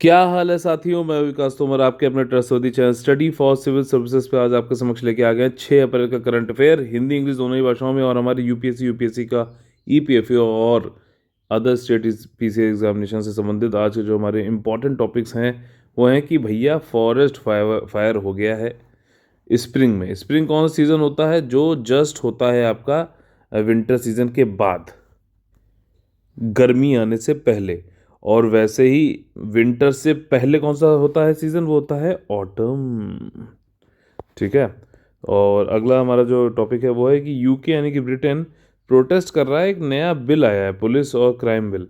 क्या हाल है साथियों, मैं विकास तोमर आपके अपने trustworthy channel study for civil services पे आज आपके समक्ष लेके आ गए 6 अप्रैल का करंट अफेयर हिंदी इंग्लिश दोनों ही भाषाओं में। और हमारे यूपीएससी का ईपीएफओ और अदर स्टेट पीसी एग्जामिनेशन से संबंधित आज के जो हमारे इंपॉर्टेंट टॉपिक्स हैं वो हैं कि भैया फॉरेस्ट फायर फायर हो गया है स्प्रिंग में। स्प्रिंग कौन सा सीज़न होता है? जो जस्ट होता है आपका विंटर सीजन के बाद, गर्मी आने से पहले। और वैसे ही विंटर से पहले कौन सा होता है सीजन? वो होता है ऑटम। ठीक है। और अगला हमारा जो टॉपिक है वो है कि यूके यानी कि ब्रिटेन प्रोटेस्ट कर रहा है। एक नया बिल आया है, पुलिस और क्राइम बिल,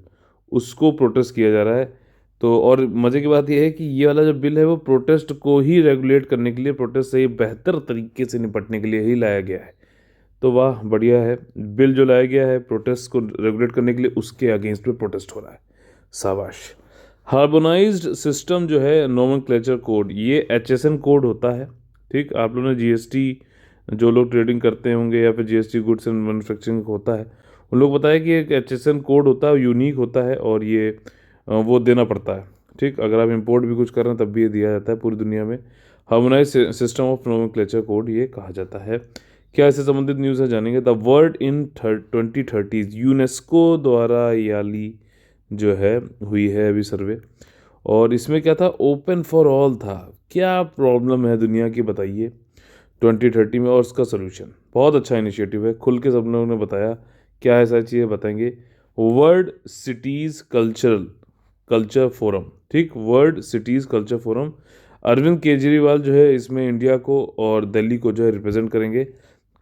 उसको प्रोटेस्ट किया जा रहा है। तो और मज़े की बात यह है कि ये वाला जो बिल है वो प्रोटेस्ट को ही रेगुलेट करने के लिए, प्रोटेस्ट से बेहतर तरीके से निपटने के लिए ही लाया गया है। तो वाह बढ़िया है। बिल जो लाया गया है प्रोटेस्ट को रेगुलेट करने के लिए, उसके अगेंस्ट में प्रोटेस्ट हो रहा है। शाबाश। हार्मोनाइज्ड सिस्टम जो है नोमेनक्लेचर कोड, ये एचएसएन कोड होता है। ठीक, आप लोगों ने जीएसटी, जो लोग ट्रेडिंग करते होंगे या फिर जीएसटी गुड्स एंड मैन्युफैक्चरिंग होता है, उन लोग बताया कि एक एचएसएन कोड होता है, यूनिक होता है और ये वो देना पड़ता है। ठीक, अगर आप इंपोर्ट भी कुछ कर रहे हैं तब भी ये दिया जाता है पूरी दुनिया में। Harmonise system of nomenclature code ये कहा जाता है। क्या इससे संबंधित न्यूज़ है जानेंगे। द वर्ल्ड इन 2030 यूनेस्को द्वारा याली जो है हुई है अभी सर्वे। और इसमें क्या था? ओपन फॉर ऑल था। क्या प्रॉब्लम है दुनिया की बताइए 2030 में, और उसका सोल्यूशन। बहुत अच्छा इनिशिएटिव है, खुल के सब लोगों ने बताया। क्या है सारी चीज़ें बताएंगे। World cities cultural culture forum. ठीक, world cities culture forum. Arvind Kejriwal जो है इसमें इंडिया को और दिल्ली को जो है रिप्रेजेंट करेंगे।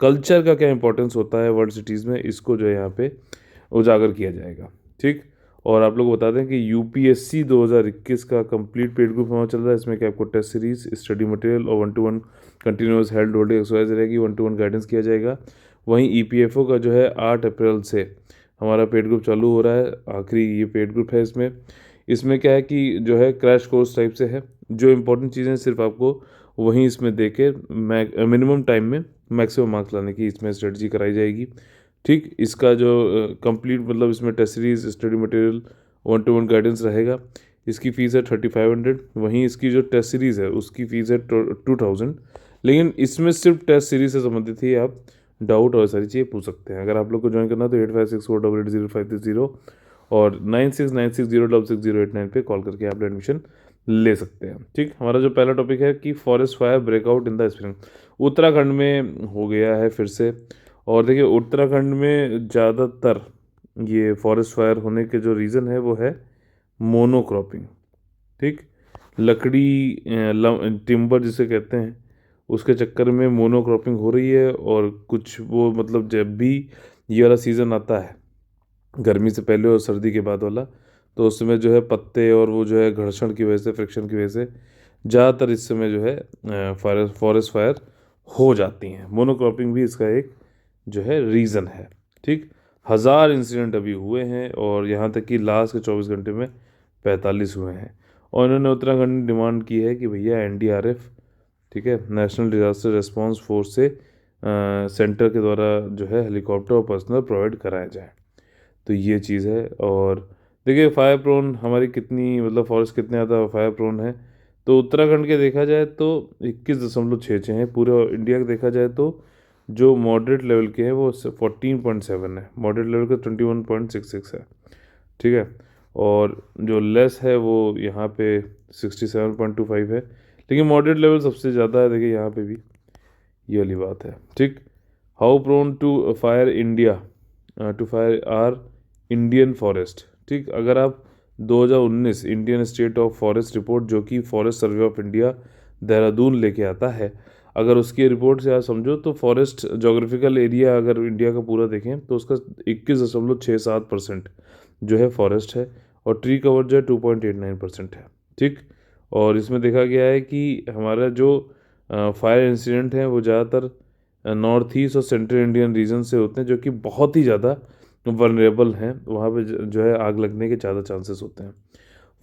कल्चर का क्या इंपॉर्टेंस होता है वर्ल्ड सिटीज़ में, इसको जो है यहाँ पे उजागर किया जाएगा। ठीक। और आप लोग बता दें कि यूपीएससी 2021 का कंप्लीट पेड ग्रुप हमारा चल रहा है। इसमें क्या आपको टेस्ट सीरीज, स्टडी मटेरियल और 1-to-1 continuous held holding exercise रहेगी। 1-to-1 गाइडेंस किया जाएगा। वहीं ईपीएफओ का जो है 8 अप्रैल से हमारा पेड ग्रुप चालू हो रहा है। आखिरी ये पेड ग्रुप है। इसमें इसमें क्या है कि जो है क्रैश कोर्स टाइप से है। जो इंपॉर्टेंट चीज़ें सिर्फ आपको वहीं इसमें दे के मिनिमम टाइम में मैक्सिमम मार्क्स लाने की इसमें स्ट्रेटजी कराई जाएगी। ठीक, इसका जो कंप्लीट मतलब इसमें test series, study material, 1-to-1 guidance रहेगा। इसकी फ़ीस है 3500। वहीं इसकी जो टेस्ट सीरीज़ है उसकी फ़ीस है 2000। लेकिन इसमें सिर्फ टेस्ट सीरीज से संबंधित ही आप डाउट और सारी चीज़ें पूछ सकते हैं। अगर आप लोग को ज्वाइन करना है तो 8564880530 और 9696066089 पे कॉल करके आप एडमिशन ले सकते हैं। ठीक, हमारा जो पहला टॉपिक है कि forest fire breakout in the spring, Uttarakhand में हो गया है फिर से। और देखिए उत्तराखंड में ज़्यादातर ये फॉरेस्ट फायर होने के जो रीज़न है वो है मोनोक्रॉपिंग। ठीक, लकड़ी टिम्बर जिसे कहते हैं, उसके चक्कर में मोनोक्रॉपिंग हो रही है। और कुछ वो मतलब जब भी ये वाला सीज़न आता है, गर्मी से पहले और सर्दी के बाद वाला, तो उस समय जो है पत्ते और वो जो है घर्षण की वजह से, फ्रिक्शन की वजह से ज़्यादातर इस समय जो है फॉरेस्ट फायर हो जाती हैं। मोनोक्रॉपिंग भी इसका एक जो है रीज़न है। ठीक, 1000 इंसिडेंट अभी हुए हैं और यहाँ तक कि लास्ट के 24 घंटे में 45 हुए हैं। और इन्होंने उत्तराखंड ने डिमांड की है कि भैया एनडीआरएफ, ठीक है, नेशनल डिजास्टर रिस्पांस फोर्स से सेंटर के द्वारा जो है हेलीकॉप्टर और पर्सनल प्रोवाइड कराया जाए। तो ये चीज़ है। और देखिए फायर प्रोन हमारी कितनी मतलब फॉरेस्ट कितने ज़्यादा फायर प्रोन है, तो उत्तराखंड के देखा जाए तो 21.66 हैं। पूरे इंडिया का देखा जाए तो जो मॉडरेट लेवल के हैं वो 14.7 है, मॉडरेट लेवल का 21.66 है। ठीक है। और जो लेस है वो यहाँ पे 67.25 है। लेकिन मॉडरेट लेवल सबसे ज़्यादा है, देखिए यहाँ पे भी ये वाली बात है। ठीक, how prone to fire India to fire are Indian forest. ठीक, अगर आप 2019 Indian state of forest report, जो कि forest survey of India Dehradun लेके आता है, अगर उसकी रिपोर्ट से आप समझो तो फॉरेस्ट जोग्राफिकल एरिया अगर इंडिया का पूरा देखें तो उसका 21.67% जो है फॉरेस्ट है। और ट्री कवर जो है 2.89% है। ठीक, और इसमें देखा गया है कि हमारा जो फायर इंसिडेंट हैं वो ज़्यादातर नॉर्थ ईस्ट और सेंट्रल इंडियन रीजन से होते हैं, जो कि बहुत ही ज़्यादा वनरेबल हैं। वहाँ पे जो है आग लगने के ज़्यादा चांसेस होते हैं।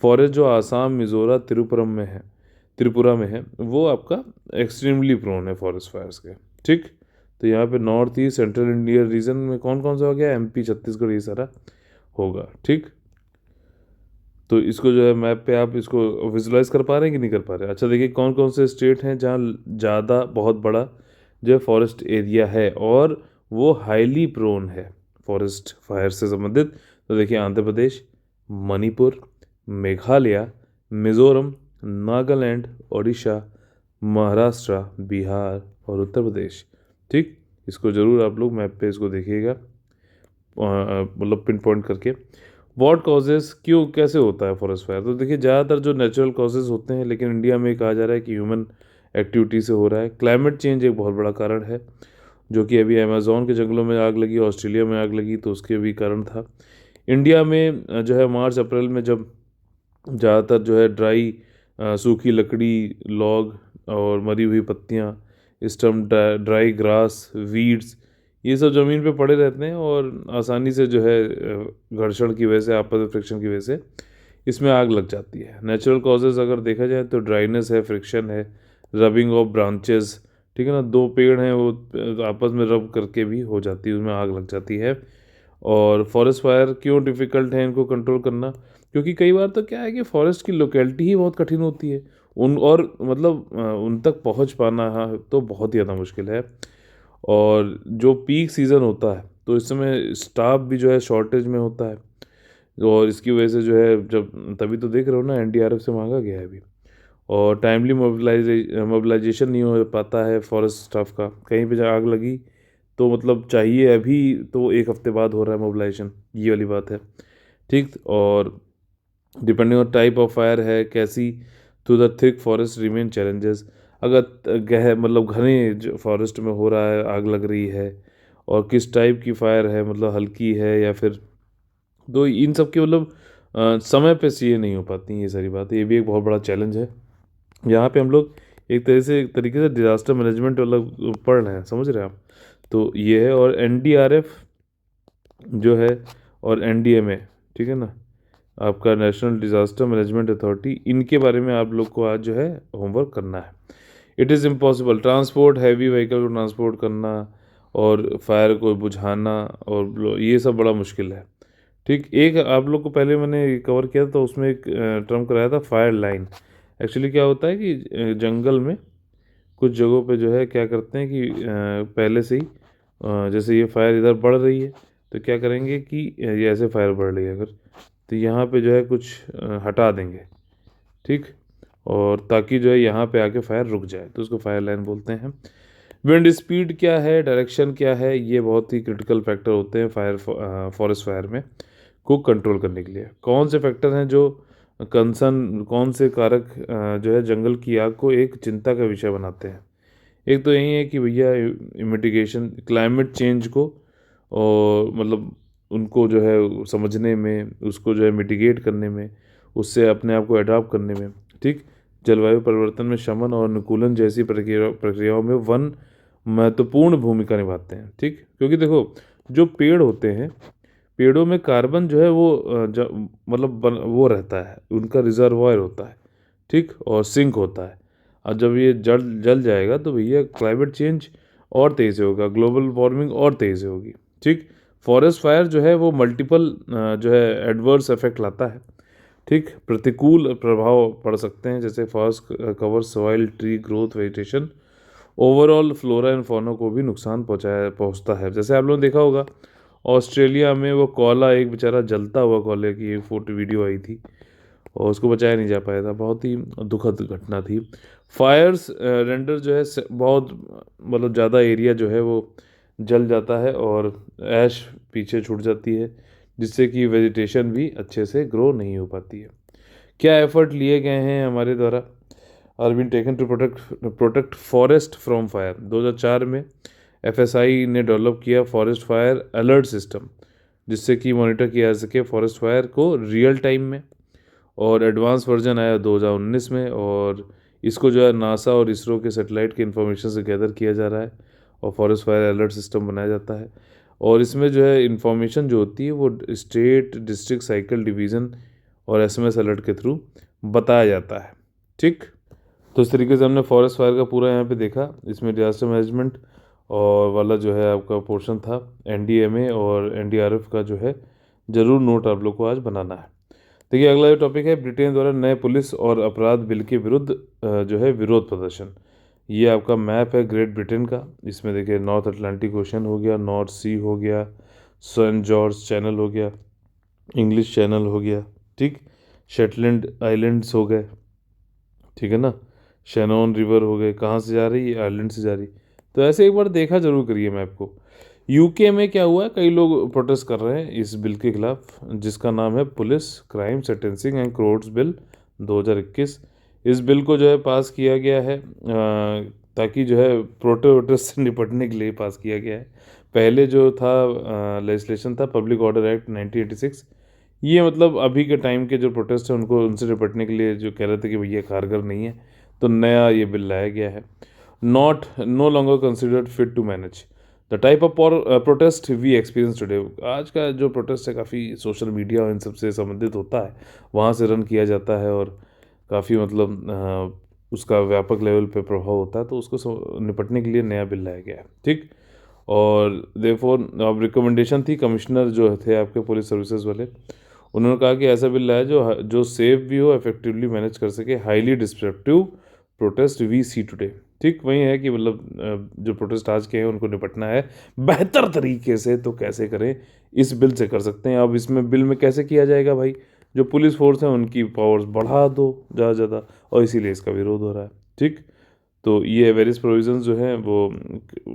फॉरेस्ट जो आसाम, मिजोरम, त्रिपुरा में है, वो आपका एक्सट्रीमली प्रोन है फॉरेस्ट फायर्स के। ठीक, तो यहाँ पे north east central India region में कौन कौन सा हो गया? एमपी, छत्तीसगढ़, ये सारा होगा। ठीक, तो इसको जो है मैप पे आप इसको विजुलाइज कर पा रहे हैं कि नहीं कर पा रहे हैं? अच्छा देखिए कौन कौन से स्टेट हैं जहाँ ज़्यादा बहुत बड़ा जो है फॉरेस्ट एरिया है और वो हाईली प्रोन है फॉरेस्ट फायर से संबंधित। तो देखिए आंध्र प्रदेश, मणिपुर, मेघालय, मिज़ोरम, नागालैंड, ओडिशा, महाराष्ट्र, बिहार और उत्तर प्रदेश। ठीक, इसको ज़रूर आप लोग मैप पे इसको देखिएगा, मतलब पिन पॉइंट करके। वॉट कॉजेज़, क्यों कैसे होता है फॉरेस्ट फायर? तो देखिए ज़्यादातर जो नेचुरल कॉजेज़ होते हैं, लेकिन इंडिया में कहा जा रहा है कि ह्यूमन एक्टिविटी से हो रहा है। क्लाइमेट चेंज एक बहुत बड़ा कारण है, जो कि अभी अमेज़ॉन के जंगलों में आग लगी, ऑस्ट्रेलिया में आग लगी, तो उसके भी कारण था। इंडिया में जो है मार्च अप्रैल में जब ज़्यादातर जो है ड्राई सूखी लकड़ी, लॉग और मरी हुई पत्तियाँ, स्टम्प, ड्राई ग्रास, वीड्स, ये सब ज़मीन पे पड़े रहते हैं और आसानी से जो है घर्षण की वजह से, आपस में फ्रिक्शन की वजह से इसमें आग लग जाती है। नेचुरल कॉजेज़ अगर देखा जाए तो ड्राइनेस है, फ्रिक्शन है, रबिंग ऑफ ब्रांचेस, ठीक है ना, दो पेड़ हैं वो आपस में रब करके भी हो जाती है, उसमें आग लग जाती है। और फॉरेस्ट फायर क्यों डिफ़िकल्ट है इनको कंट्रोल करना? क्योंकि कई बार तो क्या है कि फॉरेस्ट की लोकेलिटी ही बहुत कठिन होती है, उन और मतलब उन तक पहुंच पाना तो बहुत ही ज़्यादा मुश्किल है। और जो पीक सीज़न होता है तो इस समय स्टाफ भी जो है शॉर्टेज में होता है, और इसकी वजह से जो है जब तभी तो देख रहे हो ना एनडीआरएफ से मांगा गया है अभी। और टाइमली मोबिलाइजेशन नहीं हो पाता है फॉरेस्ट स्टाफ का। कहीं पे जहाँ आग लगी तो मतलब चाहिए अभी तो एक हफ्ते बाद हो रहा है मोबिलाइजेशन, ये वाली बात है। ठीक, और depending on type of fire है कैसी, to the thick forest remain challenges. अगर मतलब घने फॉरेस्ट में हो रहा है, आग लग रही है, और किस टाइप की फायर है, मतलब हल्की है या फिर, तो इन सब की मतलब समय पे ये नहीं हो पाती ये सारी बातें, ये भी एक बहुत बड़ा चैलेंज है। यहाँ पे हम लोग एक तरीके से डिज़ास्टर मैनेजमेंट मतलब पढ़ रहे हैं, समझ रहे हैं आप? तो ये है, और एनडीआरएफ जो है और एनडीएमए, ठीक है ना, आपका नेशनल डिज़ास्टर मैनेजमेंट अथॉरिटी, इनके बारे में आप लोग को आज जो है होमवर्क करना है। It is impossible transport, heavy vehicle को ट्रांसपोर्ट करना और फायर को बुझाना, और ये सब बड़ा मुश्किल है। ठीक, एक आप लोग को पहले मैंने कवर किया था तो उसमें एक टर्म कराया था फायर लाइन। एक्चुअली क्या होता है कि जंगल में कुछ जगहों पे जो है क्या करते हैं कि पहले से ही जैसे ये फायर इधर बढ़ रही है तो क्या करेंगे कि ये ऐसे फायर बढ़ रही है अगर, तो यहाँ पे जो है कुछ हटा देंगे। ठीक, और ताकि जो है यहाँ पे आके फायर रुक जाए, तो उसको फायर लाइन बोलते हैं। विंड स्पीड क्या है, डायरेक्शन क्या है, ये बहुत ही क्रिटिकल फैक्टर होते हैं फॉरेस्ट फायर में को कंट्रोल करने के लिए। कौन से फैक्टर हैं जो कंसर्न, कौन से कारक जो है जंगल की आग को एक चिंता का विषय बनाते हैं? एक तो यही है कि भैया मिटिगेशन, क्लाइमेट चेंज को और मतलब उनको जो है समझने में, उसको जो है मिटिगेट करने में, उससे अपने आप को अडॉप्ट करने में। ठीक, जलवायु परिवर्तन में शमन और अनुकूलन जैसी प्रक्रियाओं में वन महत्वपूर्ण भूमिका निभाते हैं। ठीक, क्योंकि देखो जो पेड़ होते हैं, पेड़ों में कार्बन जो है वो मतलब वो रहता है, उनका रिजर्वायर होता है। ठीक, और सिंक होता है। और जब ये जल जल जाएगा तो भैया क्लाइमेट चेंज और तेज़ से होगा, ग्लोबल वार्मिंग और तेज़ से होगी। ठीक, फॉरेस्ट फायर जो है वो मल्टीपल जो है एडवर्स इफेक्ट लाता है। ठीक, प्रतिकूल प्रभाव पड़ सकते हैं, जैसे forest cover soil, tree growth, vegetation, overall flora and fauna को भी नुकसान पहुंचता है। जैसे आप लोगों ने देखा होगा ऑस्ट्रेलिया में वो कोयला, एक बेचारा जलता हुआ कोयले की एक फोटो वीडियो आई थी और उसको बचाया नहीं जा पाया था, बहुत ही दुखद घटना थी। फायर्स रेंडर जो है बहुत मतलब ज़्यादा एरिया जो है वो जल जाता है और ऐश पीछे छूट जाती है, जिससे कि वेजिटेशन भी अच्छे से ग्रो नहीं हो पाती है। क्या एफर्ट लिए गए हैं हमारे द्वारा? Are been taken to protect forest from fire. 2004 में एफएसआई ने डेवलप किया फॉरेस्ट फायर अलर्ट सिस्टम, जिससे कि मॉनिटर किया जा सके फॉरेस्ट फायर को रियल टाइम में। और एडवांस वर्जन आया 2019 में, और इसको जो है नासा और इसरो के सैटेलाइट के इंफॉर्मेशन से गैदर किया जा रहा है और फॉरेस्ट फायर अलर्ट सिस्टम बनाया जाता है। और इसमें जो है इंफॉर्मेशन जो होती है वो स्टेट, डिस्ट्रिक्ट, साइकिल डिवीज़न और एसएमएस अलर्ट के थ्रू बताया जाता है। ठीक, तो इस तरीके से हमने फॉरेस्ट फायर का पूरा यहाँ पे देखा। इसमें डिजास्टर मैनेजमेंट और वाला जो है आपका पोर्शन था, एनडीएमए और एनडीआरएफ का जो है ज़रूर नोट आप लोग को आज बनाना है। देखिए अगला जो टॉपिक है, ब्रिटेन द्वारा नए पुलिस और अपराध बिल के विरुद्ध जो है विरोध प्रदर्शन। ये आपका मैप है ग्रेट ब्रिटेन का। इसमें देखिए नॉर्थ अटलांटिक ओशन हो गया, नॉर्थ सी हो गया, सेंट जॉर्ज चैनल हो गया, इंग्लिश चैनल हो गया, ठीक, शेटलैंड आइलैंड्स हो गए, ठीक है ना, शैनॉन रिवर हो गए। कहाँ से जा रही है? आयरलैंड से जा रही। तो ऐसे एक बार देखा जरूर करिए मैप को। यूके में क्या हुआ है, कई लोग प्रोटेस्ट कर रहे हैं इस बिल के खिलाफ, जिसका नाम है police crime sentencing and courts bill 2021। इस बिल को जो है पास किया गया है ताकि जो है प्रोटेस्ट से निपटने के लिए पास किया गया है। पहले जो था लेजिस्लेशन था पब्लिक ऑर्डर एक्ट 1986। ये मतलब अभी के टाइम के जो प्रोटेस्ट हैं उनको उनसे निपटने के लिए जो कह रहे थे कि भैया कारगर नहीं है, तो नया ये बिल लाया गया है। Not no longer considered fit to manage the type of protest we experience today. आज का जो प्रोटेस्ट है काफ़ी सोशल मीडिया और इन सब से संबंधित होता है, वहाँ से रन किया जाता है और काफ़ी मतलब उसका व्यापक लेवल पे प्रभाव होता है, तो उसको निपटने के लिए नया बिल लाया गया है, ठीक। और देयरफॉर अब रिकमेंडेशन थी, कमिश्नर जो थे आपके पुलिस सर्विसेज वाले, उन्होंने कहा कि ऐसा बिल लाया जो सेफ भी हो, इफेक्टिवली मैनेज कर सके highly destructive protest we see today. ठीक वही है कि मतलब जो प्रोटेस्ट आज के हैं उनको निपटना है बेहतर तरीके से, तो कैसे करें, इस बिल से कर सकते हैं। अब इसमें बिल में कैसे किया जाएगा भाई, जो पुलिस फोर्स है उनकी पावर्स बढ़ा दो ज़्यादा ज़्यादा, और इसीलिए इसका विरोध हो रहा है, ठीक। तो ये वेरियस प्रोविजंस जो हैं वो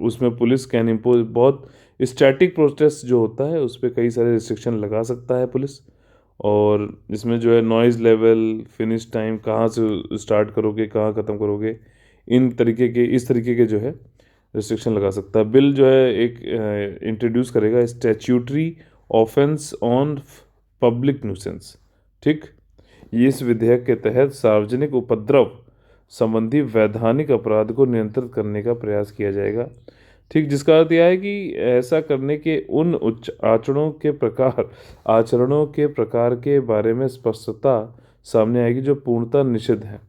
उसमें पुलिस कैन इम्पोज, बहुत स्टैटिक प्रोटेस्ट जो होता है उस पर कई सारे रिस्ट्रिक्शन लगा सकता है पुलिस। और इसमें जो है नॉइज़ लेवल, फिनिश टाइम, कहाँ से स्टार्ट करोगे कहाँ ख़त्म करोगे, इस तरीके के जो है रिस्ट्रिक्शन लगा सकता है। बिल जो है एक इंट्रोड्यूस करेगा statutory offence on public nuisance, ठीक। इस विधेयक के तहत सार्वजनिक उपद्रव संबंधी वैधानिक अपराध को नियंत्रित करने का प्रयास किया जाएगा, ठीक। जिसका अर्थ यह है कि ऐसा करने के उन उच्च आचरणों के प्रकार के बारे में स्पष्टता सामने आएगी जो पूर्णतः निषिद्ध है।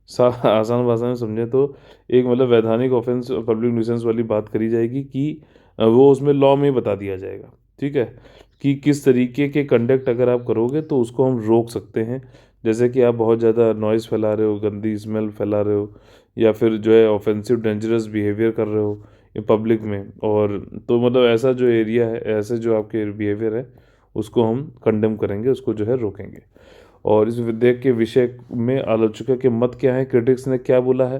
आसान भाषा में समझें तो एक मतलब वैधानिक ऑफेंस पब्लिक न्यूसेंस वाली बात करी जाएगी कि वो उसमें लॉ में बता दिया जाएगा, ठीक है, कि किस तरीके के कंडक्ट अगर आप करोगे तो उसको हम रोक सकते हैं। जैसे कि आप बहुत ज़्यादा नॉइज़ फैला रहे हो, गंदी स्मेल फैला रहे हो, या फिर जो है ऑफेंसिव डेंजरस बिहेवियर कर रहे हो पब्लिक में, और तो मतलब ऐसा जो एरिया है, ऐसे जो आपके बिहेवियर है उसको हम कंडेम करेंगे, उसको जो है रोकेंगे। और इस विधेयक के विषय में आलोचकों के मत क्या है, क्रिटिक्स ने क्या बोला है।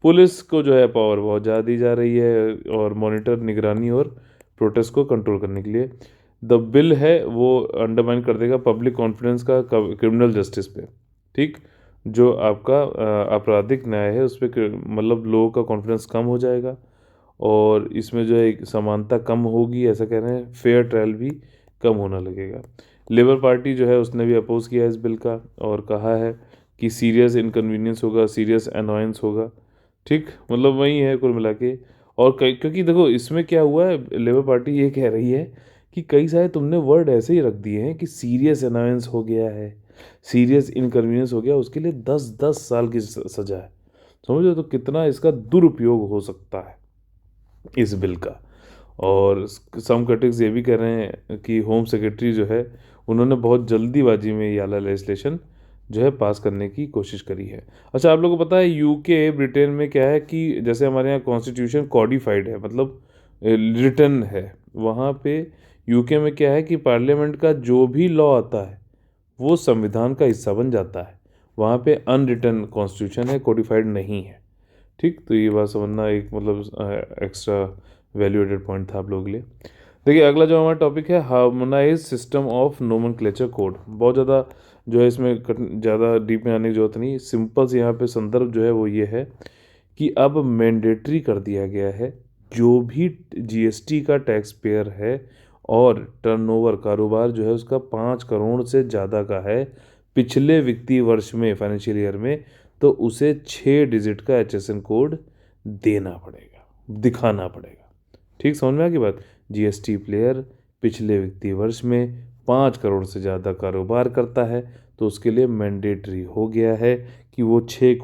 पुलिस को जो है पावर बहुत ज़्यादा दी जा रही है और मॉनिटर, निगरानी और प्रोटेस्ट को कंट्रोल करने के लिए। द बिल है वो अंडरमाइन कर देगा पब्लिक कॉन्फिडेंस का क्रिमिनल जस्टिस पे, ठीक। जो आपका आपराधिक न्याय है उस पर मतलब लोगों का कॉन्फिडेंस कम हो जाएगा, और इसमें जो है एक समानता कम होगी, ऐसा कह रहे हैं, फेयर ट्रायल भी कम होने लगेगा। लेबर पार्टी जो है उसने भी अपोज किया इस बिल का और कहा है कि सीरियस इनकन्वीनियंस होगा, सीरियस अनोयंस होगा, ठीक। मतलब वही है कुल मिला के। और कई, क्योंकि देखो इसमें क्या हुआ है, लेबर पार्टी ये कह रही है कि कई सारे तुमने वर्ड ऐसे ही रख दिए हैं कि सीरियस अनोयंस हो गया है, सीरियस इनकन्वीनियंस हो गया, उसके लिए 10-10 साल की सजा है। समझो तो कितना इसका दुरुपयोग हो सकता है इस बिल का। और सम क्रिटिक्स ये भी कह रहे हैं कि होम सेक्रेटरी जो है उन्होंने बहुत जल्दीबाजी में ये वाला लेजिस्लेशन जो है पास करने की कोशिश करी है। अच्छा, आप लोगों को पता है यूके ब्रिटेन में क्या है कि जैसे हमारे यहाँ कॉन्स्टिट्यूशन कॉडिफाइड है, मतलब रिटन है, वहाँ पे यूके में क्या है कि पार्लियामेंट का जो भी लॉ आता है वो संविधान का हिस्सा बन जाता है। वहाँ पे अनरिटन कॉन्स्टिट्यूशन है, कोडिफाइड नहीं है, ठीक। तो ये बात समझना एक मतलब एक्स्ट्रा वैल्यूएटेड पॉइंट था आप लोगों के लिए। देखिए अगला जो हमारा टॉपिक है, harmonise system of nomenclature code. बहुत ज़्यादा जो है इसमें ज़्यादा डीप में आने की जरूरत नहीं, सिंपल से यहाँ पे संदर्भ जो है वो ये है कि अब मैंडेटरी कर दिया गया है जो भी जीएसटी का टैक्स पेयर है और टर्नओवर कारोबार जो है उसका 5 करोड़ से ज़्यादा का है पिछले वित्तीय वर्ष में, फाइनेंशियल ईयर में, तो उसे 6 डिजिट का HSN कोड देना पड़ेगा, दिखाना पड़ेगा, ठीक। समझ में आ गई बात। जीएसटी प्लेयर पिछले वित्तीय वर्ष में 5 करोड़ से ज़्यादा कारोबार करता है तो उसके लिए मैंडेटरी हो गया है कि वो 6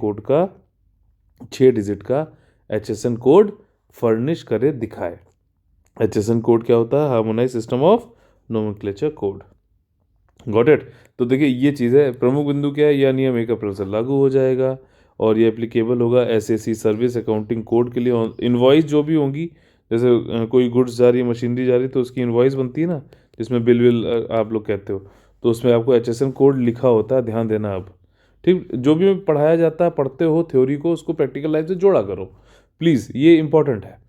डिजिट का HSN कोड फर्निश करे, दिखाए। HSN कोड क्या होता है? Harmonise system of nomenclature code. Got it. तो देखिए ये चीज़ है, प्रमुख बिंदु क्या है, यह नियम 1 अप्रैल से लागू हो जाएगा और ये एप्लीकेबल होगा एसएससी सर्विस अकाउंटिंग कोड के लिए। इनवॉइस जो भी होंगी, जैसे कोई गुड्स जा रही है, मशीनरी जा रही है, तो उसकी इनवॉइस बनती है ना, जिसमें बिल विल आप लोग कहते हो, तो उसमें आपको एचएसएन कोड लिखा होता है, ध्यान देना आप। ठीक, जो भी पढ़ाया जाता है, पढ़ते हो थ्योरी को, उसको प्रैक्टिकल लाइफ से जोड़ा करो प्लीज़, ये इंपॉर्टेंट है।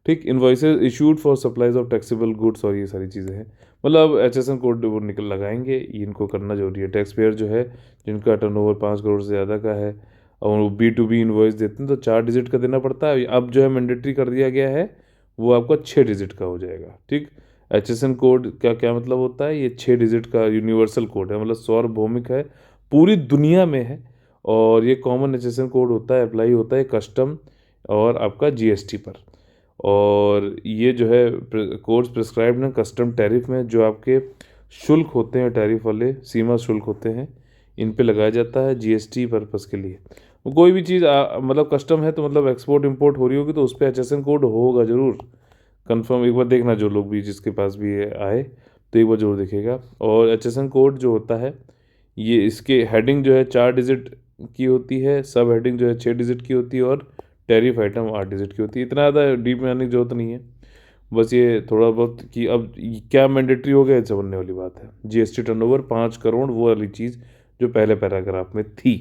ठीक, invoices issued for supplies of taxable goods और ये सारी चीज़ें हैं। मतलब अब एचएसएन कोड वो निकल लगाएंगे, इनको करना जरूरी है। टैक्स पेयर जो है जिनका टर्नओवर 5 करोड़ से ज़्यादा का है और वो B2B इन्वॉइस देते हैं तो 4 डिजिट का देना पड़ता है। अब जो है मैंडेटरी कर दिया गया है, वो आपका 6 डिजिट का हो जाएगा। ठीक, एचएसएन कोड का क्या मतलब होता है, ये 6 डिजिट का यूनिवर्सल कोड है, मतलब सार्वभौमिक है, पूरी दुनिया में है। और ये कॉमन एचएसएन कोड होता है, अप्लाई होता है कस्टम और आपका जीएसटी पर। और ये जो है कोर्स प्रिस्क्राइब्ड है कस्टम टैरिफ में, जो आपके शुल्क होते हैं, टैरिफ वाले सीमा शुल्क होते हैं, इन पे लगाया जाता है जीएसटी पर्पस के लिए। वो कोई भी चीज़ मतलब कस्टम है तो मतलब एक्सपोर्ट इंपोर्ट हो रही होगी तो उस पर एचएसएन कोड होगा ज़रूर। कंफर्म एक बार देखना, जो लोग भी जिसके पास भी आए तो एक बार जरूर देखेगा। और एचएसएन कोड जो होता है, ये इसके हेडिंग जो है 4 डिजिट की होती है, सब हेडिंग जो है 6 डिजिट की होती है और टैरिफ आइटम 8 डिजिट की होती है। इतना ज़्यादा डीप में आने की जरूरत नहीं है, बस ये थोड़ा बहुत कि अब क्या मैंडेटरी हो गया, ये समझने वाली बात है। जीएसटी टर्नओवर 5 करोड़, वो वाली चीज़ जो पहले पैराग्राफ में थी।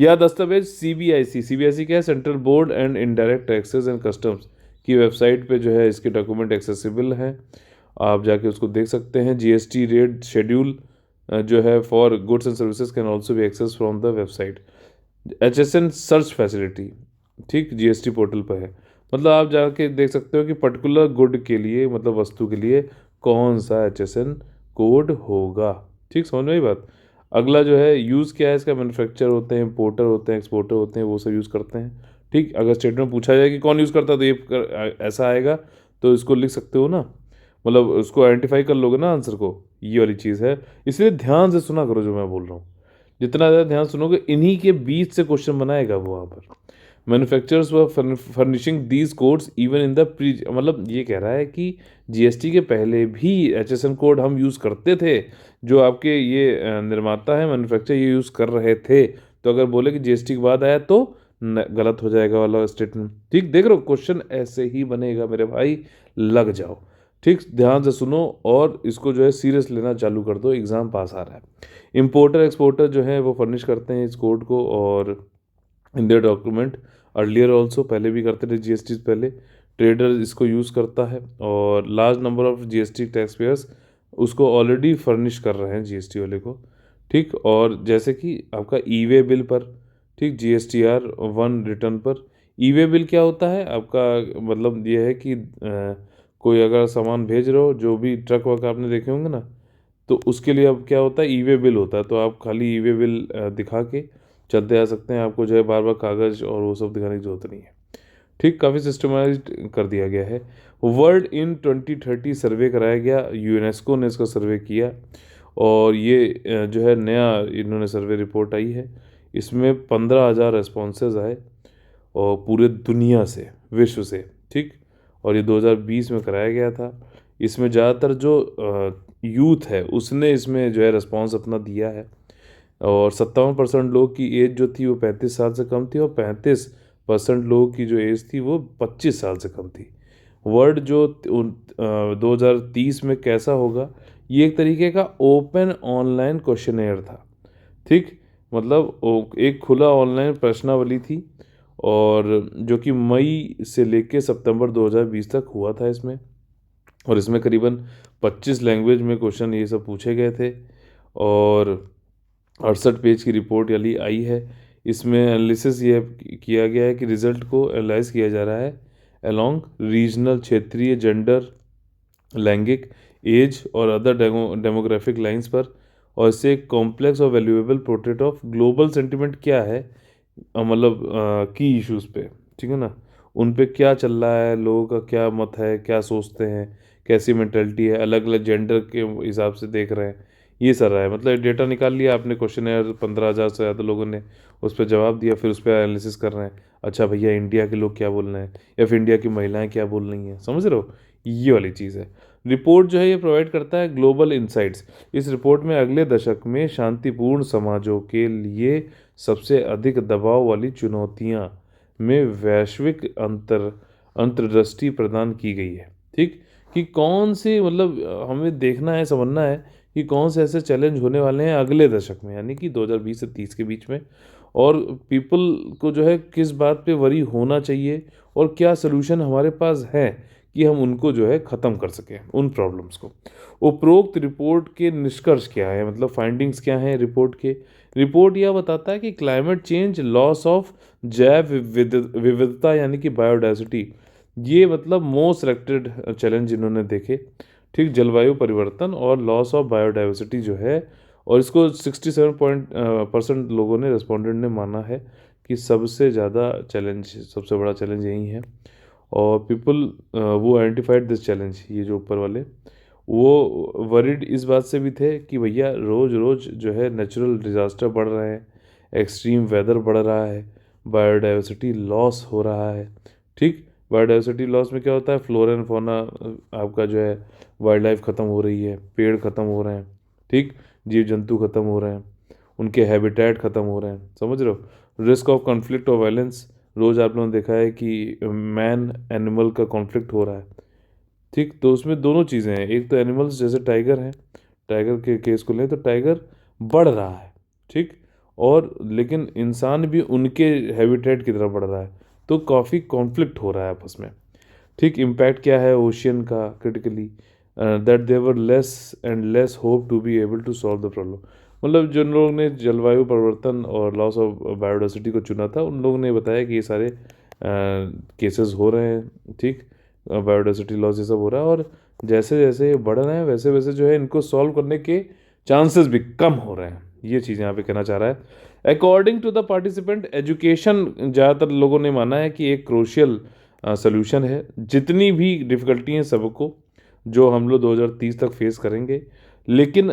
यह दस्तावेज सीबीआईसी क्या है, central board and indirect taxes and customs की वेबसाइट पे जो है इसके डॉक्यूमेंट एक्सेसिबल हैं, आप जाके उसको देख सकते हैं। जीएसटी रेट शेड्यूल जो है for goods and services can also be access from the website. HSN search facility, ठीक, जीएसटी पोर्टल पर है। मतलब आप जाके देख सकते हो कि पर्टिकुलर गुड के लिए, मतलब वस्तु के लिए कौन सा एचएसएन कोड होगा। ठीक, समझ में आई बात। अगला जो है यूज़ क्या है इसका, मैन्युफैक्चर होते हैं, इंपोर्टर होते हैं, एक्सपोर्टर होते हैं, वो सब यूज़ करते हैं। ठीक, अगर स्टेटमेंट पूछा जाए कि कौन यूज़ करता है तो ऐसा आएगा, तो इसको लिख सकते हो ना, मतलब उसको आइडेंटिफाई कर लोगे ना आंसर को, ये वाली चीज़ है। इसलिए ध्यान से सुना करो जो मैं बोल रहा हूँ, जितना ज़्यादा ध्यान सुनोगे इन्हीं के बीच से क्वेश्चन बनाएगा वो वहाँ पर। मैन्युफैक्चरर्स व furnishing these codes even in the pre, मतलब ये कह रहा है कि जीएसटी के पहले भी एचएसएन कोड हम यूज़ करते थे, जो आपके ये निर्माता है, मैन्युफैक्चर ये यूज़ कर रहे थे। तो अगर बोले कि जीएसटी के बाद आया तो गलत हो जाएगा वाला स्टेटमेंट। ठीक, देख रहे हो, क्वेश्चन ऐसे ही बनेगा मेरे भाई, लग जाओ। ठीक, ध्यान से सुनो और इसको जो है सीरियस लेना चालू कर दो, एग्ज़ाम पास आ रहा है। इंपोर्टर एक्सपोर्टर जो है वो फर्निश करते हैं इस कोड को और in their document earlier also, पहले भी करते थे जीएसटी से पहले। ट्रेडर इसको यूज़ करता है और large number of GST tax payers उसको ऑलरेडी फर्निश कर रहे हैं जीएसटी वाले को। ठीक, और जैसे कि आपका ई वे बिल पर, ठीक, GSTR 1 रिटर्न पर। ई वे बिल क्या होता है आपका, मतलब ये है कि कोई अगर सामान भेज रहे हो, जो भी ट्रक वक आपने देखे होंगे ना, तो उसके लिए अब क्या होता है, ई वे बिल होता है। तो आप खाली ई वे बिल दिखा के चलते आ सकते हैं, आपको जो है बार बार कागज़ और वो सब दिखाने की जरूरत नहीं है। ठीक, काफ़ी सिस्टमाइज्ड कर दिया गया है। वर्ल्ड इन 2030 सर्वे कराया गया, यूनेस्को ने इसका सर्वे किया और ये जो है नया इन्होंने सर्वे रिपोर्ट आई है। इसमें 15,000 रेस्पॉन्सेज आए और पूरे दुनिया से, विश्व से। ठीक, और ये 2020 में कराया गया था। इसमें ज़्यादातर जो यूथ है उसने इसमें जो है रिस्पॉन्स अपना दिया है और 57% लोग की एज जो थी वो 35 साल से कम थी और 35% लोगों की जो एज थी वो 25 साल से कम थी। वर्ल्ड जो 2030 में कैसा होगा, ये एक तरीके का ओपन ऑनलाइन क्वेश्चनेयर था। ठीक, मतलब एक खुला ऑनलाइन प्रश्नावली थी और जो कि मई से लेके सितंबर 2020 तक हुआ था इसमें। और इसमें करीबन 25 लैंग्वेज में क्वेश्चन ये सब पूछे गए थे और 68 पेज की रिपोर्ट वाली आई है। इसमें एनालिसिस ये किया गया है कि रिजल्ट को एनालाइज किया जा रहा है अलोंग रीजनल, क्षेत्रीय, जेंडर, लैंगिक, एज और अदर डेमोग्राफिक लाइंस पर। और इससे एक कॉम्प्लेक्स और valuable portrait of global sentiment क्या है, मतलब की इश्यूज़ पे, ठीक है ना, उन पे क्या चल रहा है, लोगों का क्या मत है, क्या सोचते हैं, कैसी मेंटेलिटी है, अलग अलग जेंडर के हिसाब से देख रहे हैं, ये सर रहा है। मतलब डेटा निकाल लिया आपने, क्वेश्चन 15,000 से ज़्यादा लोगों ने उस पर जवाब दिया, फिर उस पर एनालिसिस कर रहे हैं। अच्छा भैया, इंडिया के लोग क्या बोल रहे हैं या फिर इंडिया की महिलाएं क्या बोल रही हैं, समझ रहे हो, ये वाली चीज़ है। रिपोर्ट जो है ये प्रोवाइड करता है ग्लोबल इंसाइट्स। इस रिपोर्ट में अगले दशक में शांतिपूर्ण समाजों के लिए सबसे अधिक दबाव वाली चुनौतियां में वैश्विक अंतर्दृष्टि प्रदान की गई है। ठीक, कि कौन से मतलब हमें देखना है, समझना है कि कौन से ऐसे चैलेंज होने वाले हैं अगले दशक में, यानी कि 2020 से 30 के बीच में, और पीपल को जो है किस बात पे वरी होना चाहिए और क्या सोल्यूशन हमारे पास है कि हम उनको जो है ख़त्म कर सकें उन प्रॉब्लम्स को। उपरोक्त रिपोर्ट के निष्कर्ष क्या है, मतलब फाइंडिंग्स क्या हैं रिपोर्ट के। रिपोर्ट यह बताता है कि क्लाइमेट चेंज, लॉस ऑफ जैव विविधता यानी कि बायोडाइवर्सिटी, ये मतलब मोस्ट सिलेक्टेड चैलेंज इन्होंने देखे। ठीक, जलवायु परिवर्तन और लॉस ऑफ बायोडाइवर्सिटी जो है, और इसको 67% लोगों ने, रेस्पोंडेंट ने माना है कि सबसे ज़्यादा चैलेंज, सबसे बड़ा चैलेंज यही है। और पीपल वो आइडेंटिफाइड दिस चैलेंज, ये जो ऊपर वाले, वो वरीड इस बात से भी थे कि भैया रोज़ रोज़ जो है नेचुरल डिज़ास्टर बढ़ रहे हैं, एक्सट्रीम वेदर बढ़ रहा है, बायोडाइवर्सिटी लॉस हो रहा है। ठीक, बायोडाइवर्सिटी लॉस में क्या होता है, फ्लोरा एंड फौना आपका जो है, वाइल्ड लाइफ ख़त्म हो रही है, पेड़ ख़त्म हो रहे हैं। ठीक, जीव जंतु ख़त्म हो रहे हैं, उनके हैबिटेट ख़त्म हो रहे हैं, समझ रहे हो। रिस्क ऑफ कॉन्फ्लिक्ट और वायलेंस, रोज़ आप लोगों ने देखा है कि मैन एनिमल का कॉन्फ्लिक्ट हो रहा है। ठीक, तो उसमें दोनों चीज़ें हैं, एक तो एनिमल्स जैसे टाइगर हैं, टाइगर के केस को लें तो टाइगर बढ़ रहा है। ठीक, और लेकिन इंसान भी उनके हैबिटेट की तरफ बढ़ रहा है, तो काफ़ी कॉन्फ्लिक्ट हो रहा है आपस में। ठीक, इम्पैक्ट क्या है ओशियन का critically, that there less and less hope to be able to solve the problem. मतलब जिन लोगों ने जलवायु परिवर्तन और लॉस ऑफ बायोडाइवर्सिटी को चुना था, उन लोगों ने बताया कि ये सारे केसेस हो रहे हैं। ठीक, बायोडाइवर्सिटी लॉस ये सब हो रहा है, और जैसे जैसे ये बढ़ रहे हैं वैसे वैसे जो है इनको सॉल्व करने के चांसेस भी कम हो रहे हैं। ये चीज़ यहाँ पे कहना चाह रहा है। According to the participant, education ज़्यादातर लोगों ने माना है कि एक क्रोशियल सोल्यूशन है। जितनी भी डिफ़िकल्टी हैं सबको, जो हम लोग 2030 तक फेस करेंगे, लेकिन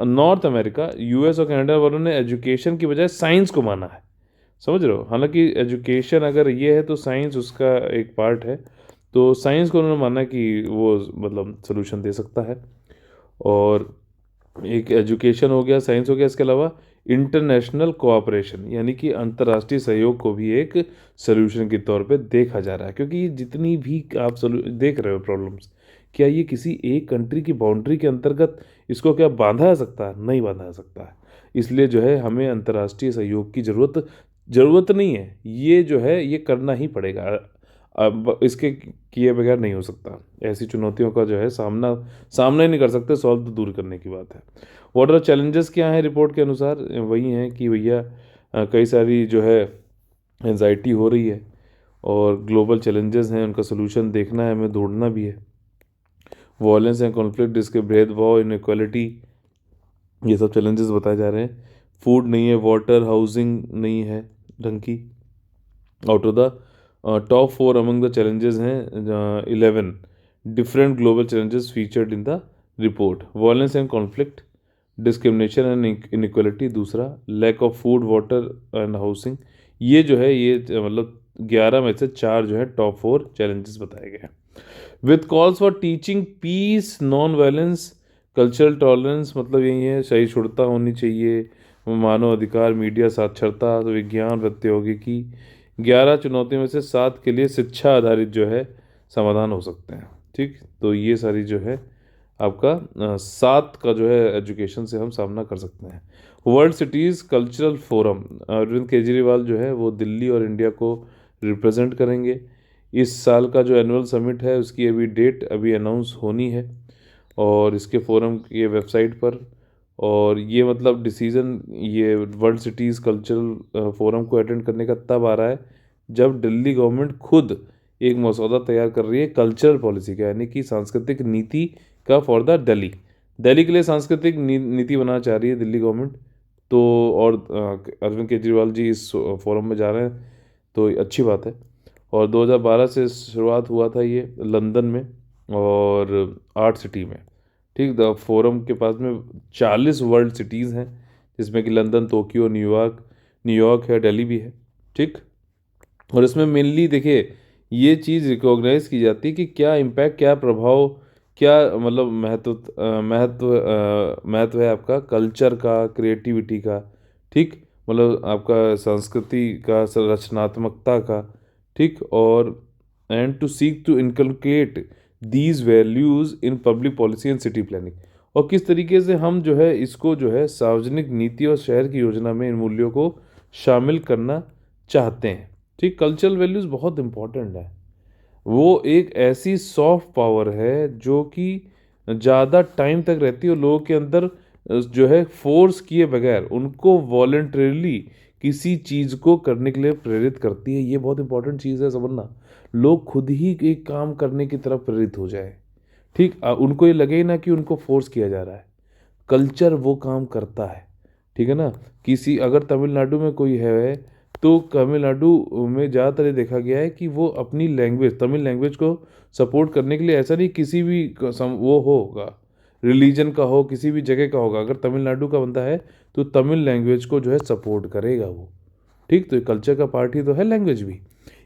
नॉर्थ अमेरिका, यूएस और कनाडा वालों ने एजुकेशन की बजाय साइंस को माना है, समझ रहे हो। हालांकि एजुकेशन अगर ये है तो साइंस उसका एक पार्ट है, तो साइंस को उन्होंने माना कि वो मतलब सोल्यूशन दे सकता है। और एक एजुकेशन हो गया, साइंस हो गया, इसके अलावा इंटरनेशनल कोऑपरेशन यानी कि अंतर्राष्ट्रीय सहयोग को भी एक सोल्यूशन के तौर पे देखा जा रहा है। क्योंकि ये जितनी भी आप देख रहे हो प्रॉब्लम्स, क्या ये किसी एक कंट्री की बाउंड्री के अंतर्गत इसको क्या बांधा जा सकता है? नहीं बांधा जा सकता है। इसलिए जो है हमें अंतर्राष्ट्रीय सहयोग की ज़रूरत नहीं है, ये जो है ये करना ही पड़ेगा। अब इसके किए बगैर नहीं हो सकता। ऐसी चुनौतियों का जो है सामना ही नहीं कर सकते, सॉल्व तो दूर करने की बात है। व्हाट आर चैलेंजेस क्या हैं रिपोर्ट के अनुसार, वही हैं कि भैया कई सारी जो है एंजाइटी हो रही है, और ग्लोबल चैलेंजेस हैं, उनका सोल्यूशन देखना है, हमें ढूंढना भी है। वॉयलेंस एंड कॉन्फ्लिक्ट, इसके भेदभाव, इनक्वालिटी, ये सब चैलेंजेस बताए जा रहे हैं। फूड नहीं है, वाटर, हाउसिंग नहीं है ढंग की। Out of the top 4 among the challenges हैं 11 different global challenges featured in the report. Violence and conflict, discrimination and inequality दूसरा, lack of food, water and housing, ये जो है ये मतलब 11 में से 4 जो है टॉप 4 चैलेंजेस बताए गए हैं। With calls for teaching peace, non violence, cultural tolerance, मतलब यही है सहिष्णुता होनी चाहिए, मानव अधिकार, मीडिया साक्षरता, विज्ञान, प्रौद्योगिकी। 11 चुनौतियों में से 7 के लिए शिक्षा आधारित जो है समाधान हो सकते हैं। ठीक, तो ये सारी जो है आपका 7 का जो है एजुकेशन से हम सामना कर सकते हैं। World cities cultural forum, Arvind Kejriwal जो है वो दिल्ली और इंडिया को रिप्रेजेंट करेंगे। इस साल का जो एनुअल समिट है उसकी अभी डेट अभी अनाउंस होनी है, और इसके फोरम की वेबसाइट पर। और ये मतलब डिसीज़न ये वर्ल्ड सिटीज़ कल्चरल फोरम को अटेंड करने का तब आ रहा है जब दिल्ली गवर्नमेंट खुद एक मसौदा तैयार कर रही है कल्चरल पॉलिसी का, यानी कि सांस्कृतिक नीति का फॉर द दिल्ली। दिल्ली के लिए सांस्कृतिक नीति बनाना चाह रही है दिल्ली गवर्नमेंट। तो और अरविंद केजरीवाल जी इस फोरम में जा रहे हैं, तो अच्छी बात है। और 2012 से शुरुआत हुआ था ये लंदन में और 8 सिटी में। ठीक, द फोरम के पास में 40 वर्ल्ड सिटीज़ हैं, जिसमें कि लंदन, टोक्यो, न्यूयॉर्क है, दिल्ली भी है। ठीक, और इसमें मेनली देखिए ये चीज़ रिकॉग्नाइज की जाती है कि क्या इम्पैक्ट, क्या प्रभाव, क्या मतलब महत्व है आपका कल्चर का, क्रिएटिविटी का, ठीक, मतलब आपका संस्कृति का, रचनात्मकता का, ठीक, और and to seek to inculcate these values in public policy and city planning. और किस तरीके से हम जो है इसको जो है सार्वजनिक नीति और शहर की योजना में इन मूल्यों को शामिल करना चाहते हैं। ठीक, कल्चरल वैल्यूज बहुत इंपॉर्टेंट है। वो एक ऐसी सॉफ्ट पावर है जो कि ज़्यादा टाइम तक रहती है और लोगों के अंदर जो है फोर्स किए बगैर उनको वॉलेंटरीली किसी चीज़ को करने के लिए प्रेरित करती है। ये बहुत इंपॉर्टेंट चीज़ है समझना। लोग खुद ही एक काम करने की तरफ प्रेरित हो जाए, ठीक, उनको ये लगे ही ना कि उनको फोर्स किया जा रहा है। कल्चर वो काम करता है, ठीक है ना। किसी अगर तमिलनाडु में कोई है तो तमिलनाडु में ज़्यादातर ये देखा गया है कि वो अपनी लैंग्वेज, तमिल लैंग्वेज को सपोर्ट करने के लिए, ऐसा नहीं किसी भी वो होगा, रिलीजन का हो, किसी भी जगह का होगा, अगर तमिलनाडु का बंदा है तो तमिल लैंग्वेज को जो है सपोर्ट करेगा वो। ठीक, तो कल्चर का पार्ट ही तो है लैंग्वेज भी।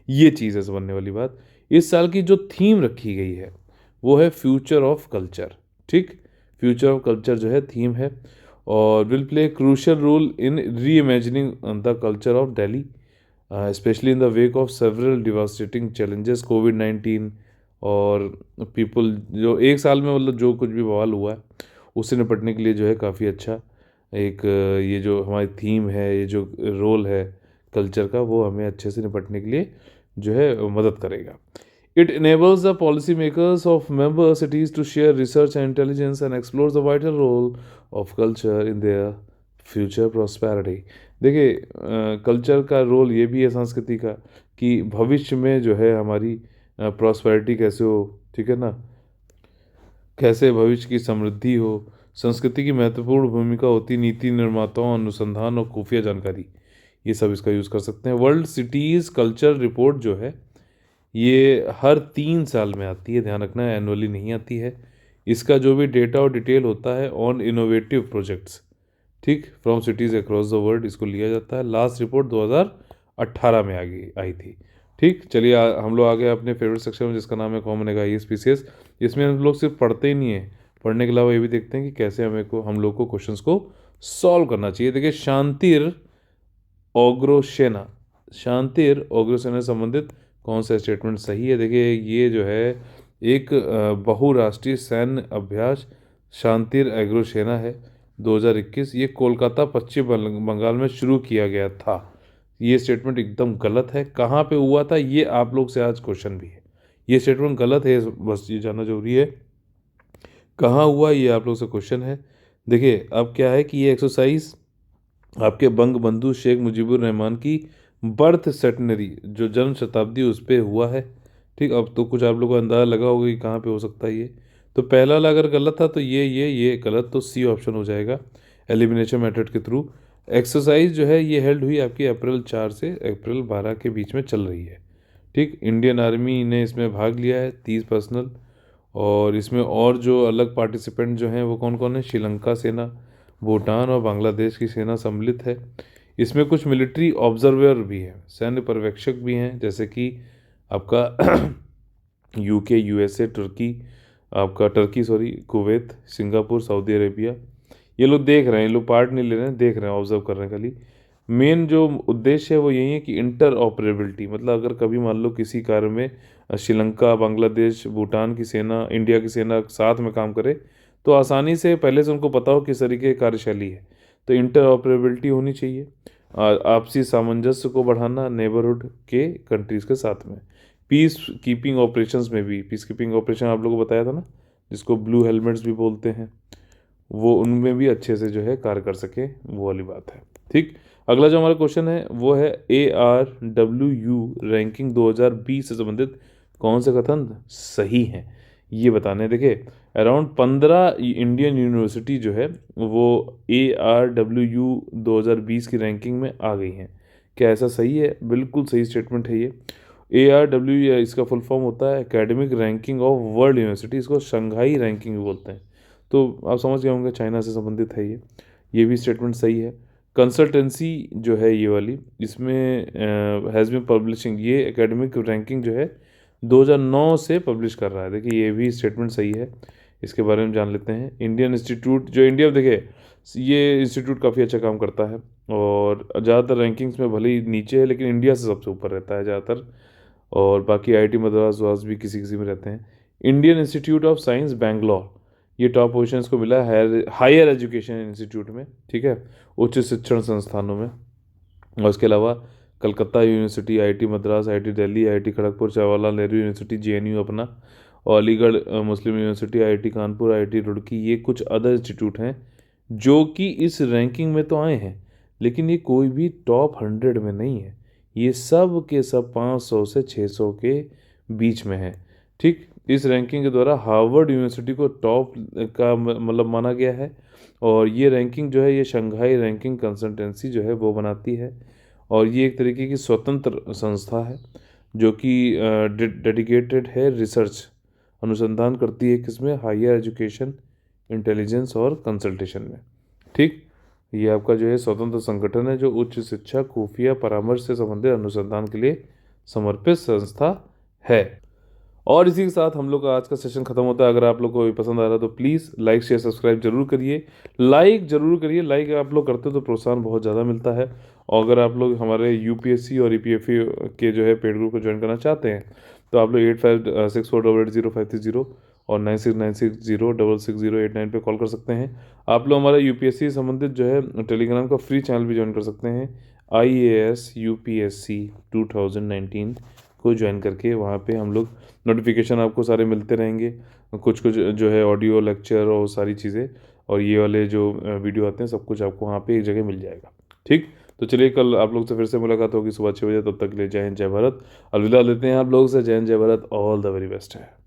ये चीज़ है समझने वाली बात। इस साल की जो थीम रखी गई है वो है फ्यूचर ऑफ कल्चर। ठीक, फ्यूचर ऑफ कल्चर जो है थीम है, और will play crucial role in reimagining the culture of Delhi, specially in the wake of several devastating challenges कोविड-19। और पीपल जो एक साल में मतलब जो कुछ भी बवाल हुआ है उससे निपटने के लिए जो है काफ़ी अच्छा एक ये जो हमारी थीम है, ये जो रोल है कल्चर का, वो हमें अच्छे से निपटने के लिए जो है मदद करेगा। It enables the policymakers of member cities to share research and intelligence and explores the vital role of culture in their future prosperity। देखिए, कल्चर का रोल ये भी है संस्कृति का कि भविष्य में जो है हमारी प्रॉस्पेरिटी कैसे हो, ठीक है ना, कैसे भविष्य की समृद्धि हो। संस्कृति की महत्वपूर्ण भूमिका होती नीति निर्माताओं, अनुसंधान और खुफिया जानकारी, ये सब इसका यूज़ कर सकते हैं। वर्ल्ड सिटीज़ कल्चर रिपोर्ट जो है ये हर 3 साल में आती है, ध्यान रखना है, एनुअली नहीं आती है। इसका जो भी डेटा और डिटेल होता है ऑन इनोवेटिव प्रोजेक्ट्स, ठीक, from cities across the world, इसको लिया जाता है। लास्ट रिपोर्ट 2018 में आई थी। ठीक, चलिए हम लोग आ गए अपने फेवरेट सेक्शन में जिसका नाम है कॉमन एगाई स्पीसीज। इसमें हम लोग सिर्फ पढ़ते ही नहीं है, पढ़ने के अलावा ये भी देखते हैं कि कैसे हम लोग को क्वेश्चंस को सॉल्व करना चाहिए। देखिए, ओग्रोशेना शांतिर ओग्रोशेना से संबंधित कौन सा स्टेटमेंट सही है? देखिए, ये जो है एक बहुराष्ट्रीय सैन्य अभ्यास शांतिर एग्रोशेना है 2021। ये कोलकाता पश्चिम बंगाल में शुरू किया गया था। ये स्टेटमेंट एकदम गलत है। कहाँ पे हुआ था ये आप लोग से आज क्वेश्चन भी है। ये स्टेटमेंट गलत है, बस ये जानना जरूरी है। कहाँ हुआ ये आप लोग से क्वेश्चन है। देखिए, अब क्या है कि ये एक्सरसाइज आपके बंग बंधु शेख मुजीबुर रहमान की बर्थ सेंटनरी जो जन्म शताब्दी उस पर हुआ है। ठीक, अब तो कुछ आप लोगों को अंदाजा लगा होगा कि कहाँ पे हो सकता है ये। तो पहला वाला अगर गलत था तो ये गलत, तो सी ऑप्शन हो जाएगा एलिमिनेशन मेथड के थ्रू। एक्सरसाइज जो है ये हेल्ड हुई आपकी अप्रैल 4 से अप्रैल 12 के बीच में चल रही है। ठीक, इंडियन आर्मी ने इसमें भाग लिया है 30 पर्सनल। और इसमें और जो अलग पार्टिसिपेंट जो हैं वो कौन कौन है? श्रीलंका सेना, भूटान और बांग्लादेश की सेना सम्मिलित है। इसमें कुछ मिलिट्री ऑब्जर्वर भी हैं, सैन्य पर्यवेक्षक भी हैं, जैसे कि आपका UK, USA, Turkey sorry, Kuwait, Singapore, Saudi Arabia. ये लोग देख रहे हैं, ये लोग पार्ट नहीं ले रहे हैं, देख रहे हैं, ऑब्जर्व कर रहे हैं खाली। मेन जो उद्देश्य है वो यही है कि इंटर ऑपरेबिलिटी, मतलब अगर कभी मान लो किसी कार्य में श्रीलंका, बांग्लादेश, भूटान की सेना, इंडिया की सेना साथ में काम करे तो आसानी से पहले से उनको पता हो किस तरीके की कार्यशैली है। तो इंटर ऑपरेबिलिटी होनी चाहिए। आपसी सामंजस्य को बढ़ाना नेबरहुड के कंट्रीज़ के साथ में। पीस कीपिंग ऑपरेशंस में भी, पीस कीपिंग ऑपरेशन आप लोगों को बताया था ना, जिसको ब्लू हेलमेट्स भी बोलते हैं, वो उनमें भी अच्छे से जो है कार्य कर सके, वो वाली बात है। ठीक, अगला जो हमारा क्वेश्चन है वो है ARWU रैंकिंग 2020 से संबंधित कौन से कथन सही हैं ये बताने हैं। देखिए, अराउंड 15 इंडियन यूनिवर्सिटी जो है वो ARWU 2020 की रैंकिंग में आ गई हैं। क्या ऐसा सही है? बिल्कुल सही स्टेटमेंट है ये। ARWU इसका फुल फॉर्म होता है academic ranking of world university, इसको शंघाई रैंकिंग भी बोलते हैं। तो आप समझ गए होंगे चाइना से संबंधित है ये भी स्टेटमेंट सही है। कंसल्टेंसी जो है ये वाली, इसमें हैज़ बीन पब्लिशिंग, ये एकेडमिक रैंकिंग जो है 2009 से पब्लिश कर रहा है। देखिए ये भी स्टेटमेंट सही है, इसके बारे में जान लेते हैं। इंडियन इंस्टीट्यूट जो इंडिया में, देखिए ये इंस्टीट्यूट काफ़ी अच्छा काम करता है और ज़्यादातर रैंकिंग्स में भले ही नीचे है लेकिन इंडिया से सबसे ऊपर रहता है ज़्यादातर, और बाकी आईआईटी मद्रास वास भी किसी किसी में रहते हैं। Indian institute of science Bangalore, ये टॉप पोजीशंस को मिला है हायर एजुकेशन इंस्टीट्यूट में, ठीक है, उच्च शिक्षण संस्थानों में। और उसके अलावा Calcutta university, IIT Madras, IIT Delhi, IIT Kharagpur, Jawaharlal Nehru university JNU अपना, और Aligarh Muslim university, IIT Kanpur, IIT Roorkee, ये कुछ अदर इंस्टीट्यूट हैं जो कि इस रैंकिंग में तो आए हैं, लेकिन ये कोई भी टॉप 100 में नहीं है। ये सब के सब 500 से 600 के बीच में है। ठीक, इस रैंकिंग के द्वारा हार्वर्ड यूनिवर्सिटी को टॉप का मतलब माना गया है, और ये रैंकिंग जो है ये शंघाई रैंकिंग कंसल्टेंसी जो है वो बनाती है, और ये एक तरीके की स्वतंत्र संस्था है जो कि डेडिकेटेड है रिसर्च, अनुसंधान करती है किसमें, हायर एजुकेशन, इंटेलिजेंस और कंसल्टेशन में। ठीक, ये आपका जो है स्वतंत्र संगठन है जो उच्च शिक्षा, खुफिया परामर्श से संबंधित अनुसंधान के लिए समर्पित संस्था है। और इसी के साथ हम लोग का आज का सेशन खत्म होता है। अगर आप लोग को भी पसंद आ रहा है तो प्लीज़ लाइक शेयर सब्सक्राइब जरूर करिए, लाइक जरूर करिए। लाइक आप लोग करते हो तो प्रोत्साहन बहुत ज़्यादा मिलता है। और अगर आप लोग हमारे यूपीएससी और ईपीएफसी के जो है पेड ग्रुप को ज्वाइन करना चाहते हैं तो आप लोग 8564880530 और 9696066089 पे कॉल कर सकते हैं। आप लोग हमारा यूपीएससी संबंधित जो है टेलीग्राम का फ्री चैनल भी ज्वाइन कर सकते हैं, IAS UPSC 2019 को ज्वाइन करके। वहाँ पे हम लोग नोटिफिकेशन आपको सारे मिलते रहेंगे, कुछ कुछ जो है ऑडियो लेक्चर और सारी चीज़ें, और ये वाले जो वीडियो आते हैं सब कुछ आपको वहाँ पे एक जगह मिल जाएगा। ठीक, तो चलिए कल आप लोग से फिर से मुलाकात होगी सुबह 6 बजे। तब तक के लिए जय हिंद जय भारत, अलविदा लेते हैं आप लोगों से। जय हिंद जय Bharat, all the very best है।